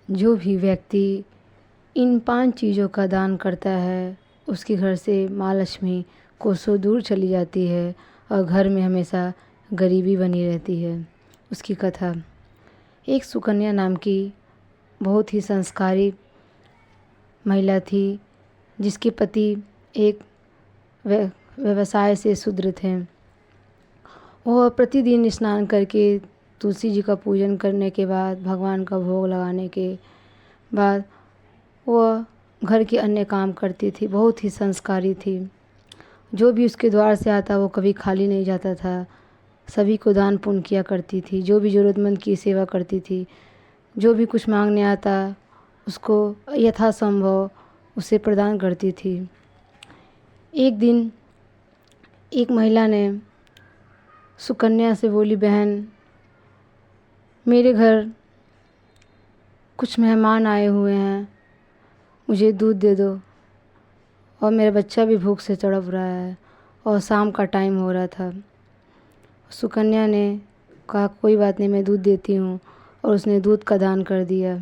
जो भी व्यक्ति इन 5 चीज़ों का दान करता है उसके घर से माँ लक्ष्मी कोसों दूर चली जाती है और घर में हमेशा गरीबी बनी रहती है। उसकी कथा। एक सुकन्या नाम की बहुत ही संस्कारी महिला थी जिसके पति एक व्यवसाय से शूद्र थे। वह प्रतिदिन स्नान करके तुलसी जी का पूजन करने के बाद भगवान का भोग लगाने के बाद वह घर के अन्य काम करती थी। बहुत ही संस्कारी थी। जो भी उसके द्वार से आता वो कभी खाली नहीं जाता था। सभी को दान पुण्य किया करती थी। जो भी ज़रूरतमंद की सेवा करती थी। जो भी कुछ मांगने आता उसको यथासंभव उसे प्रदान करती थी। एक दिन एक महिला ने सुकन्या से बोली, बहन मेरे घर कुछ मेहमान आए हुए हैं, मुझे दूध दे दो और मेरा बच्चा भी भूख से तड़प रहा है और शाम का टाइम हो रहा था। सुकन्या ने कहा कोई बात नहीं, मैं दूध देती हूँ, और उसने दूध का दान कर दिया।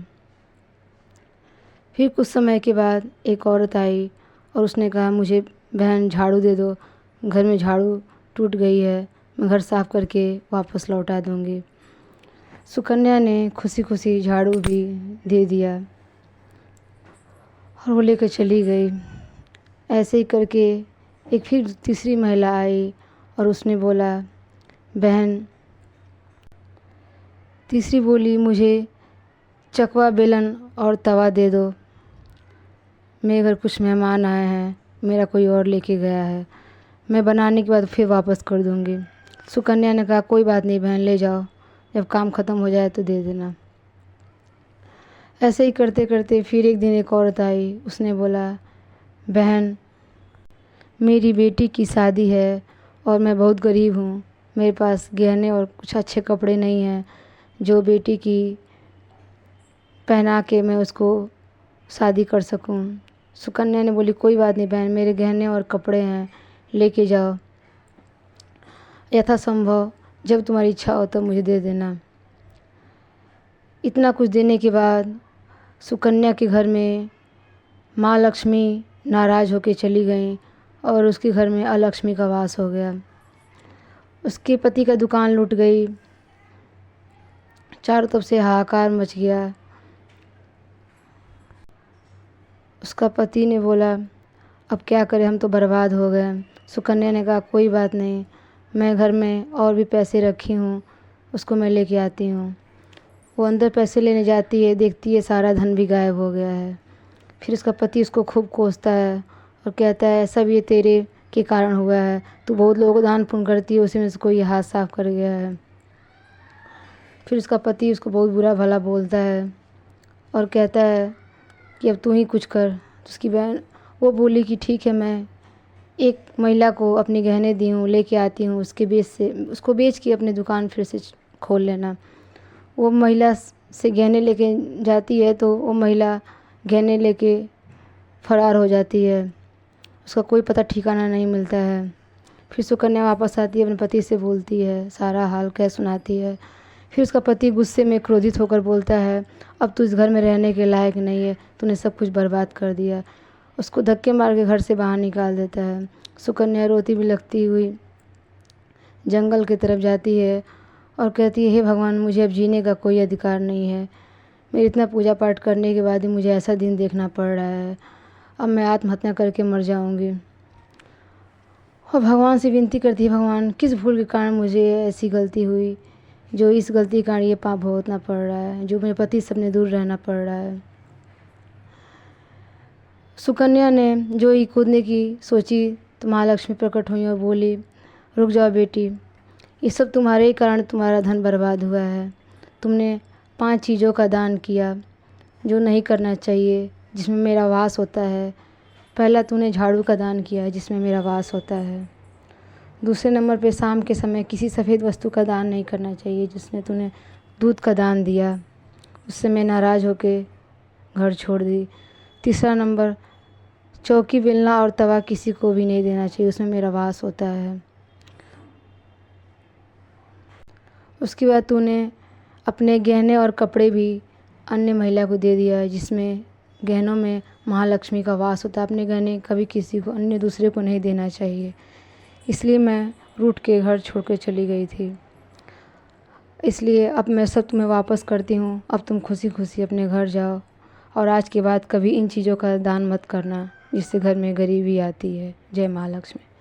फिर कुछ समय के बाद एक औरत आई और उसने कहा मुझे बहन झाड़ू दे दो, घर में झाड़ू टूट गई है, मैं घर साफ़ करके वापस लौटा दूँगी। सुकन्या ने खुशी खुशी झाड़ू भी दे दिया और वो लेकर चली गई। ऐसे ही करके एक फिर तीसरी महिला आई और उसने बोला, बहन तीसरी बोली मुझे चकवा बेलन और तवा दे दो, मेरे घर कुछ मेहमान आए हैं, मेरा कोई और लेके गया है, मैं बनाने के बाद फिर वापस कर दूँगी। सुकन्या ने कहा कोई बात नहीं बहन, ले जाओ, जब काम ख़त्म हो जाए तो दे देना। ऐसे ही करते करते फिर एक दिन एक औरत आई। उसने बोला, बहन मेरी बेटी की शादी है और मैं बहुत गरीब हूँ, मेरे पास गहने और कुछ अच्छे कपड़े नहीं हैं जो बेटी की पहना के मैं उसको शादी कर सकूँ। सुकन्या ने बोली कोई बात नहीं बहन, मेरे गहने और कपड़े हैं, लेके जाओ, यथासंभव जब तुम्हारी इच्छा हो तो मुझे दे देना। इतना कुछ देने के बाद सुकन्या के घर में माँ लक्ष्मी नाराज़ होकर चली गईं और उसके घर में अलक्ष्मी का वास हो गया। उसके पति का दुकान लूट गई, चारों तरफ से हाहाकार मच गया। उसका पति ने बोला अब क्या करें, हम तो बर्बाद हो गए। सुकन्या ने कहा कोई बात नहीं, मैं घर में और भी पैसे रखी हूँ, उसको मैं लेके आती हूँ। वो अंदर पैसे लेने जाती है, देखती है सारा धन भी गायब हो गया है। फिर उसका पति उसको खूब कोसता है और कहता है सब ये तेरे के कारण हुआ है, तू बहुत लोगों को दान पुण्य करती है, उसी में से कोई हाथ साफ कर गया है। फिर उसका पति उसको बहुत बुरा भला बोलता है और कहता है कि अब तू ही कुछ कर। तो उसकी बहन वो बोली कि ठीक है, मैं एक महिला को अपने गहने दी हूँ, लेके आती हूँ, उसको बेच के अपनी दुकान फिर से खोल लेना। वो महिला से गहने लेके जाती है तो वो महिला गहने लेके फरार हो जाती है। उसका कोई पता ठिकाना नहीं मिलता है। फिर सुकन्या वापस आती है, अपने पति से बोलती है, सारा हाल कह सुनाती है। फिर उसका पति गुस्से में क्रोधित होकर बोलता है अब तू इस घर में रहने के लायक नहीं है, तूने सब कुछ बर्बाद कर दिया। उसको धक्के मार के घर से बाहर निकाल देता है। सुकन्या रोती भी लगती हुई जंगल की तरफ जाती है और कहती है हे भगवान, मुझे अब जीने का कोई अधिकार नहीं है, मेरे इतना पूजा पाठ करने के बाद भी मुझे ऐसा दिन देखना पड़ रहा है, अब मैं आत्महत्या करके मर जाऊंगी। और भगवान से विनती करती है भगवान किस भूल के कारण मुझे ऐसी गलती हुई, जो इस गलती के कारण ये पाप भुगतना पड़ रहा है, जो मेरे पति से अपने दूर रहना पड़ रहा है। सुकन्या ने जो ही कूदने की सोची तो महालक्ष्मी प्रकट हुई और बोली रुक जाओ बेटी, ये सब तुम्हारे ही कारण तुम्हारा धन बर्बाद हुआ है। तुमने 5 चीज़ों का दान किया जो नहीं करना चाहिए, जिसमें मेरा वास होता है। पहला तूने झाड़ू का दान किया जिसमें मेरा वास होता है। दूसरे नंबर पे शाम के समय किसी सफ़ेद वस्तु का दान नहीं करना चाहिए, जिसमें तूने दूध का दान दिया, उससे मैं नाराज़ होके घर छोड़ दी। तीसरा नंबर चौकी बेलना और तवा किसी को भी नहीं देना चाहिए, उसमें मेरा वास होता है। उसके बाद तूने अपने गहने और कपड़े भी अन्य महिला को दे दिया है, जिसमें गहनों में महालक्ष्मी का वास होता है। अपने गहने कभी किसी को अन्य दूसरे को नहीं देना चाहिए। इसलिए मैं रूठ के घर छोड़ के चली गई थी। इसलिए अब मैं सब तुम्हें वापस करती हूँ। अब तुम खुशी खुशी अपने घर जाओ और आज के बाद कभी इन चीज़ों का दान मत करना, जिससे घर में गरीबी आती है। जय महालक्ष्मी।